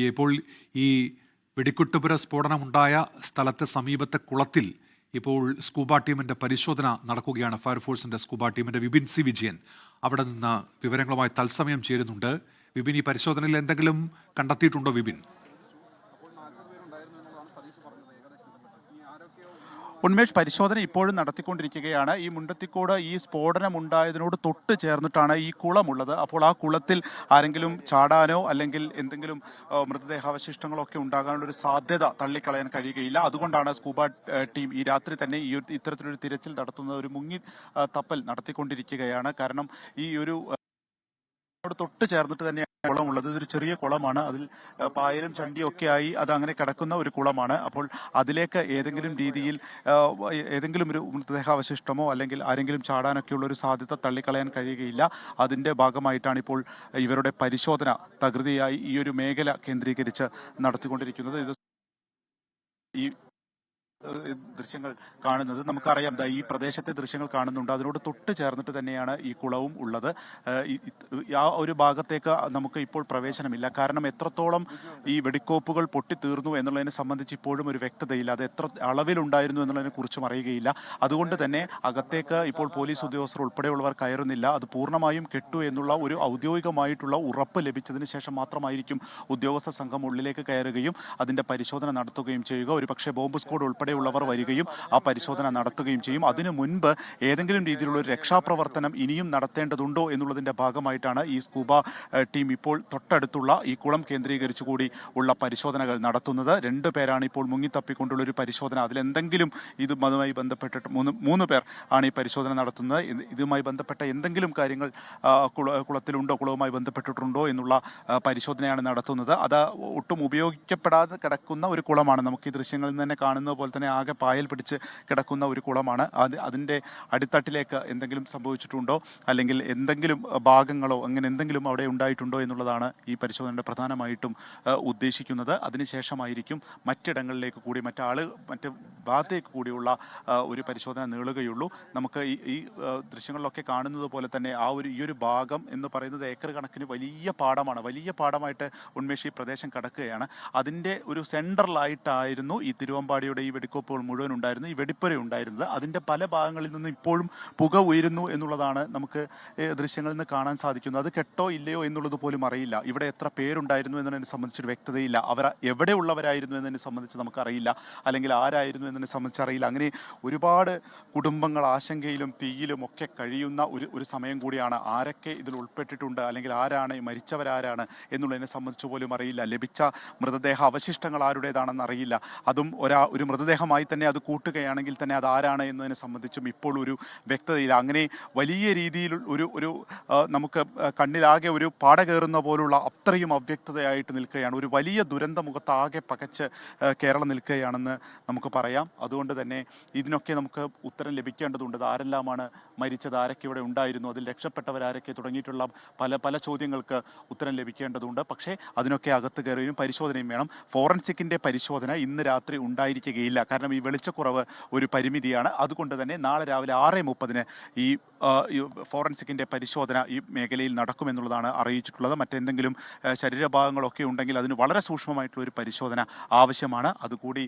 ഇപ്പോൾ ഈ വെടിക്കുട്ടുപുര സ്ഫോടനമുണ്ടായ സ്ഥലത്തെ സമീപത്തെ കുളത്തിൽ ഇപ്പോൾ സ്കൂബ ടീമിന്റെ പരിശോധന നടക്കുകയാണ്. ഫയർഫോഴ്സിന്റെ സ്കൂബ ടീമിന്റെ വിപിൻ സി വിജയൻ അവിടെ നിന്ന് വിവരങ്ങളുമായി തത്സമയം ചേരുന്നുണ്ട്. വിപിൻ, ഈ പരിശോധനയിൽ എന്തെങ്കിലും കണ്ടെത്തിയിട്ടുണ്ടോ? വിപിൻ, ഉന്മേഷ്, പരിശോധന ഇപ്പോഴും നടത്തിക്കൊണ്ടിരിക്കുകയാണ്. ഈ മുണ്ടത്തിക്കോട് ഈ സ്ഫോടനമുണ്ടായതിനോട് തൊട്ട് ചേർന്നിട്ടാണ് ഈ കുളമുള്ളത്. അപ്പോൾ ആ കുളത്തിൽ ആരെങ്കിലും ചാടാനോ അല്ലെങ്കിൽ എന്തെങ്കിലും മൃതദേഹാവശിഷ്ടങ്ങളോ ഒക്കെ ഉണ്ടാകാനുള്ളൊരു സാധ്യത തള്ളിക്കളയാൻ കഴിയുകയില്ല. അതുകൊണ്ടാണ് സ്കൂബ ടീം ഈ രാത്രി തന്നെ ഈ ഇത്തരത്തിലൊരു തിരച്ചിൽ നടത്തുന്നത്. ഒരു മുങ്ങി തപ്പൽ നടത്തിക്കൊണ്ടിരിക്കുകയാണ്. കാരണം ഈ ഒരു തൊട്ട് ചേർന്നിട്ട് തന്നെയാണ് കുളമുള്ളത്. ഇതൊരു ചെറിയ കുളമാണ്. അതിൽ പായലും ചണ്ടിയും ഒക്കെ ആയി അത് അങ്ങനെ കിടക്കുന്ന ഒരു കുളമാണ്. അപ്പോൾ അതിലേക്ക് ഏതെങ്കിലും രീതിയിൽ ഏതെങ്കിലും ഒരു മൃതദേഹാവശിഷ്ടമോ അല്ലെങ്കിൽ ആരെങ്കിലും ചാടാനൊക്കെയുള്ള ഒരു സാധ്യത തള്ളിക്കളയാൻ കഴിയുകയില്ല. അതിന്റെ ഭാഗമായിട്ടാണ് ഇപ്പോൾ ഇവരുടെ പരിശോധന തകൃതിയായി ഈ ഒരു മേഖല കേന്ദ്രീകരിച്ച് നടത്തിക്കൊണ്ടിരിക്കുന്നത്. ഇത് ഈ ദൃശ്യങ്ങൾ കാണുന്നത് നമുക്കറിയാം. ഈ പ്രദേശത്തെ ദൃശ്യങ്ങൾ കാണുന്നുണ്ട്. അതിനോട് തൊട്ട് ചേർന്നിട്ട് തന്നെയാണ് ഈ കുളവും ഉള്ളത്. ആ ഒരു ഭാഗത്തേക്ക് നമുക്ക് ഇപ്പോൾ പ്രവേശനമില്ല. കാരണം എത്രത്തോളം ഈ വെടിക്കോപ്പുകൾ പൊട്ടിത്തീർന്നു എന്നുള്ളതിനെ സംബന്ധിച്ച് ഇപ്പോഴും ഒരു വ്യക്തതയില്ല. അത് എത്ര അളവിലുണ്ടായിരുന്നു എന്നുള്ളതിനെ കുറിച്ചും അറിയുകയില്ല. അതുകൊണ്ട് തന്നെ അകത്തേക്ക് ഇപ്പോൾ പോലീസ് ഉദ്യോഗസ്ഥർ ഉൾപ്പെടെയുള്ളവർ കയറുന്നില്ല. അത് പൂർണ്ണമായും കെട്ടു എന്നുള്ള ഒരു ഔദ്യോഗികമായിട്ടുള്ള ഉറപ്പ് ലഭിച്ചതിന് ശേഷം മാത്രമായിരിക്കും ഉദ്യോഗസ്ഥ സംഘം ഉള്ളിലേക്ക് കയറുകയും അതിന്റെ പരിശോധന നടത്തുകയും ചെയ്യുക. ഒരു പക്ഷേ ബോംബ് സ്ക്വാഡ് ഉൾപ്പെടെയുള്ളവർ വരികയും ആ പരിശോധന നടത്തുകയും ചെയ്യും. അതിനു മുൻപ് ഏതെങ്കിലും രീതിയിലുള്ള ഒരു രക്ഷാപ്രവർത്തനം ഇനിയും നടത്തേണ്ടതുണ്ടോ എന്നുള്ളതിന്റെ ഭാഗമായിട്ടാണ് ഈ സ്കൂബ ടീം ഇപ്പോൾ തൊട്ടടുത്തുള്ള ഈ കുളം കേന്ദ്രീകരിച്ചുകൂടി ഉള്ള പരിശോധനകൾ നടത്തുന്നത്. 2 പേരാണ് ഇപ്പോൾ മുങ്ങിത്തപ്പിക്കൊണ്ടുള്ള ഒരു പരിശോധന. അതിലെന്തെങ്കിലും ഇതുമായി ബന്ധപ്പെട്ടിട്ട് മൂന്ന് പേർ ആണ് ഈ പരിശോധന നടത്തുന്നത്. ഇതുമായി ബന്ധപ്പെട്ട എന്തെങ്കിലും കാര്യങ്ങൾ കുളത്തിലുണ്ടോ, കുളവുമായി ബന്ധപ്പെട്ടിട്ടുണ്ടോ എന്നുള്ള പരിശോധനയാണ് നടത്തുന്നത്. അത് ഒട്ടും ഉപയോഗിക്കപ്പെടാതെ കിടക്കുന്ന ഒരു കുളമാണ്. നമുക്ക് ഈ ദൃശ്യങ്ങളിൽ നിന്ന് തന്നെ കാണുന്നത് പോലെ തന്നെ ആകെ പായൽ പിടിച്ച് കിടക്കുന്ന ഒരു കുളമാണ്. അതിൻ്റെ അടിത്തട്ടിലേക്ക് എന്തെങ്കിലും സംഭവിച്ചിട്ടുണ്ടോ അല്ലെങ്കിൽ എന്തെങ്കിലും ഭാഗങ്ങളോ അങ്ങനെ എന്തെങ്കിലും അവിടെ ഉണ്ടായിട്ടുണ്ടോ എന്നുള്ളതാണ് ഈ പരിശോധനയുടെ പ്രധാനമായിട്ടും ഉദ്ദേശിക്കുന്നത്. അതിനുശേഷമായിരിക്കും മറ്റിടങ്ങളിലേക്ക് കൂടി മറ്റ് ഭാഗത്തേക്ക് കൂടിയുള്ള ഒരു പരിശോധന നീളുകയുള്ളൂ. നമുക്ക് ഈ ദൃശ്യങ്ങളിലൊക്കെ കാണുന്നത് പോലെ തന്നെ ഈ ഒരു ഭാഗം എന്ന് പറയുന്നത് ഏക്കർ കണക്കിന് വലിയ പാടമാണ്. വലിയ പാടമായിട്ട് ഉന്മേഷ് ഈ പ്രദേശം കിടക്കുകയാണ്. അതിൻ്റെ ഒരു സെൻട്രലായിട്ടായിരുന്നു ഈ തിരുവമ്പാടിയുടെ ഈ വെടിക്കോപ്പുകൾ മുഴുവൻ ഉണ്ടായിരുന്നു, ഈ വെടിപ്പുര ഉണ്ടായിരുന്നത്. അതിൻ്റെ പല ഭാഗങ്ങളിൽ നിന്നും ഇപ്പോഴും പുക ഉയരുന്നു എന്നുള്ളതാണ് നമുക്ക് ദൃശ്യങ്ങളിൽ നിന്ന് കാണാൻ സാധിക്കുന്നത്. അത് കെട്ടോ ഇല്ലയോ എന്നുള്ളത് പോലും അറിയില്ല. ഇവിടെ എത്ര പേരുണ്ടായിരുന്നു എന്നതിനെ സംബന്ധിച്ചൊരു വ്യക്തതയില്ല. അവർ എവിടെയുള്ളവരായിരുന്നു എന്നതിനെ സംബന്ധിച്ച് നമുക്കറിയില്ല, അല്ലെങ്കിൽ ആരായിരുന്നു എന്നതിനെ സംബന്ധിച്ച് അറിയില്ല. അങ്ങനെ ഒരുപാട് കുടുംബങ്ങൾ ആശങ്കയിലും തീയിലും ഒക്കെ കഴിയുന്ന ഒരു സമയം കൂടിയാണ്. ആരൊക്കെ ഇതിൽ ഉൾപ്പെട്ടിട്ടുണ്ട് അല്ലെങ്കിൽ ആരാണ് മരിച്ചവരാരാണ് എന്നുള്ളതിനെ സംബന്ധിച്ച് പോലും അറിയില്ല. ലഭിച്ച മൃതദേഹ അവശിഷ്ടങ്ങൾ ആരുടേതാണെന്ന് അറിയില്ല. അതും ഒരു മൃതദേഹമായി തന്നെ അത് കൂട്ടുകയാണെങ്കിൽ തന്നെ അത് ആരാണ് എന്നതിനെ സംബന്ധിച്ചും ഇപ്പോൾ ഒരു വ്യക്തതയില്ല. അങ്ങനെ വലിയ രീതിയിൽ ഒരു നമുക്ക് കണ്ണിലാകെ ഒരു പാട കയറുന്ന പോലുള്ള അത്രയും അവ്യക്തതയായിട്ട് നിൽക്കുകയാണ്. ഒരു വലിയ ദുരന്ത മുഖത്താകെ പകച്ച് കേരളം നിൽക്കുകയാണെന്ന് നമുക്ക് പറയാം. അതുകൊണ്ട് തന്നെ ഇതിനൊക്കെ നമുക്ക് ഉത്തരം ലഭിക്കേണ്ടതുണ്ട്. ആരെല്ലാമാണ് മരിച്ചത്, ആരൊക്കെ ഇവിടെ ഉണ്ടായിരുന്നു, അതിൽ രക്ഷപ്പെട്ടവരാരൊക്കെ തുടങ്ങിയിട്ടുള്ള പല ചോദ്യങ്ങൾക്ക് ഉത്തരം ലഭിക്കേണ്ടതുണ്ട്. പക്ഷേ അതിനൊക്കെ അകത്ത് കയറുകയും പരിശോധനയും വേണം. ഫോറൻസിക്കിൻ്റെ പരിശോധന ഇന്ന് രാത്രി ഉണ്ടായിരിക്കുകയില്ല. കാരണം ഈ വെളിച്ചക്കുറവ് ഒരു പരിമിതിയാണ്. അതുകൊണ്ട് തന്നെ നാളെ രാവിലെ 6:30 ഈ ഫോറൻസിക്കിൻ്റെ പരിശോധന ഈ മേഖലയിൽ നടക്കുമെന്നുള്ളതാണ് അറിയിച്ചിട്ടുള്ളത്. മറ്റെന്തെങ്കിലും ശരീരഭാഗങ്ങളൊക്കെ ഉണ്ടെങ്കിൽ അതിന് വളരെ സൂക്ഷ്മമായിട്ടുള്ള ഒരു പരിശോധന ആവശ്യമാണ്. അതുകൂടി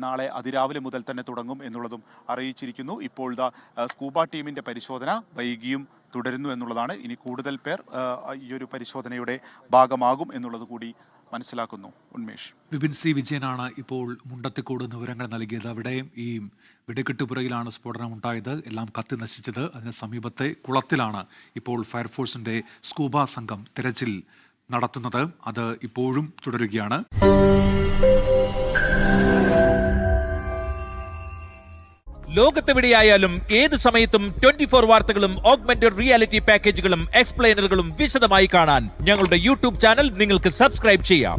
നാളെ അതിരാവിലെ മുതൽ തന്നെ തുടങ്ങും എന്നുള്ളതും അറിയിച്ചിരിക്കുന്നു. ഇപ്പോൾ സ്കൂബ ടീമിൻ്റെ പരിശോധന വൈകിയും തുടരുന്നു എന്നുള്ളതാണ്. ഇനി കൂടുതൽ പേർ ഈ ഒരു പരിശോധനയുടെ ഭാഗമാകും എന്നുള്ളത് കൂടി മനസ്സിലാക്കുന്നു. ഉന്മേഷ്, വിപിൻ സി വിജയനാണ് ഇപ്പോൾ മുണ്ടത്തിക്കോട് വിവരങ്ങൾ നൽകിയത്. അവിടെ ഈ വെടിക്കെട്ടുപുറയിലാണ് സ്ഫോടനം ഉണ്ടായത്, എല്ലാം കത്തി നശിച്ചത്. അതിന് സമീപത്തെ കുളത്തിലാണ് ഇപ്പോൾ ഫയർഫോഴ്സിന്റെ സ്കൂബ സംഘം തിരച്ചിൽ നടത്തുന്നത്. അത് ഇപ്പോഴും തുടരുകയാണ്. ലോകത്തെവിടെയായാലും ഏത് സമയത്തും 24 വാർത്തകളും ഓഗ്മെന്റഡ് റിയാലിറ്റി പാക്കേജുകളും എക്സ്പ്ലെയിനറുകളും വിശദമായി കാണാൻ ഞങ്ങളുടെ യൂട്യൂബ് ചാനൽ നിങ്ങൾക്ക് സബ്സ്ക്രൈബ് ചെയ്യാം.